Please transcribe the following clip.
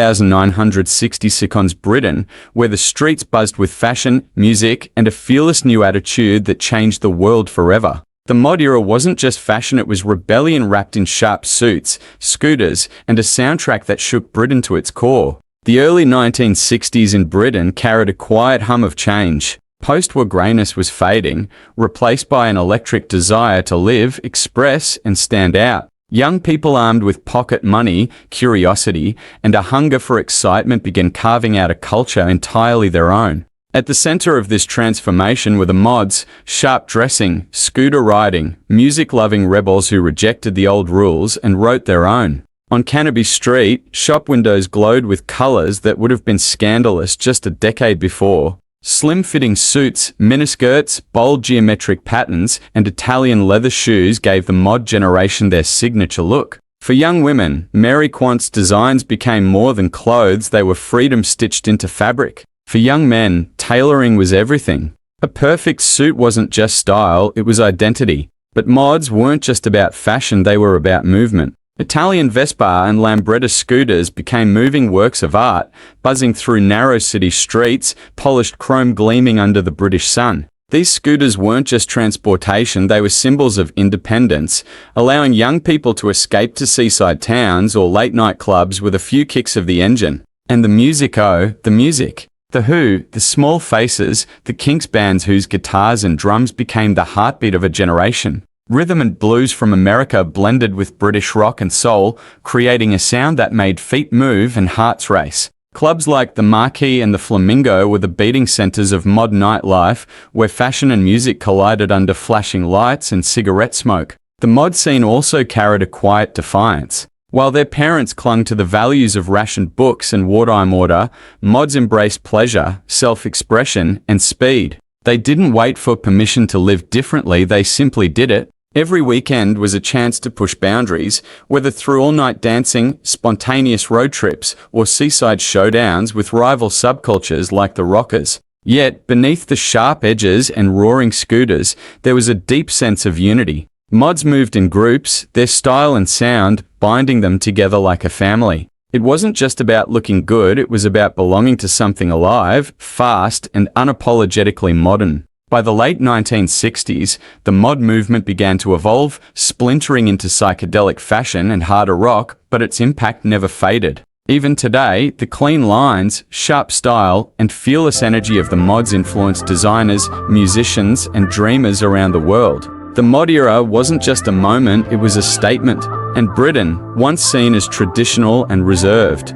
1966 Britain, where the streets buzzed with fashion, music, and a fearless new attitude that changed the world forever. The mod era wasn't just fashion, it was rebellion wrapped in sharp suits, scooters, and a soundtrack that shook Britain to its core. The early 1960s in Britain carried a quiet hum of change. Post-war greyness was fading, replaced by an electric desire to live, express, and stand out. Young people armed with pocket money, curiosity, and a hunger for excitement began carving out a culture entirely their own. At the center of this transformation were the mods, sharp dressing, scooter riding, music-loving rebels who rejected the old rules and wrote their own. On Carnaby Street, shop windows glowed with colors that would have been scandalous just a decade before. Slim-fitting suits, miniskirts, bold geometric patterns, and Italian leather shoes gave the mod generation their signature look. For young women, Mary Quant's designs became more than clothes, they were freedom stitched into fabric. For young men, tailoring was everything. A perfect suit wasn't just style, it was identity. But mods weren't just about fashion, they were about movement. Italian Vespa and Lambretta scooters became moving works of art, buzzing through narrow city streets, polished chrome gleaming under the British sun. These scooters weren't just transportation, they were symbols of independence, allowing young people to escape to seaside towns or late-night clubs with a few kicks of the engine. And the music, oh, the music. The Who, the Small Faces, the Kinks bands whose guitars and drums became the heartbeat of a generation. Rhythm and blues from America blended with British rock and soul, creating a sound that made feet move and hearts race. Clubs like the Marquee and the Flamingo were the beating centers of mod nightlife, where fashion and music collided under flashing lights and cigarette smoke. The mod scene also carried a quiet defiance. While their parents clung to the values of rationed books and wartime order, mods embraced pleasure, self-expression, and speed. They didn't wait for permission to live differently, they simply did it. Every weekend was a chance to push boundaries, whether through all-night dancing, spontaneous road trips, or seaside showdowns with rival subcultures like the rockers. Yet, beneath the sharp edges and roaring scooters, there was a deep sense of unity. Mods moved in groups, their style and sound binding them together like a family. It wasn't just about looking good, it was about belonging to something alive, fast, and unapologetically modern. By the late 1960s, the mod movement began to evolve, splintering into psychedelic fashion and harder rock, but its impact never faded. Even today, the clean lines, sharp style, and fearless energy of the mods influence designers, musicians, and dreamers around the world. The mod era wasn't just a moment, it was a statement. And Britain, once seen as traditional and reserved,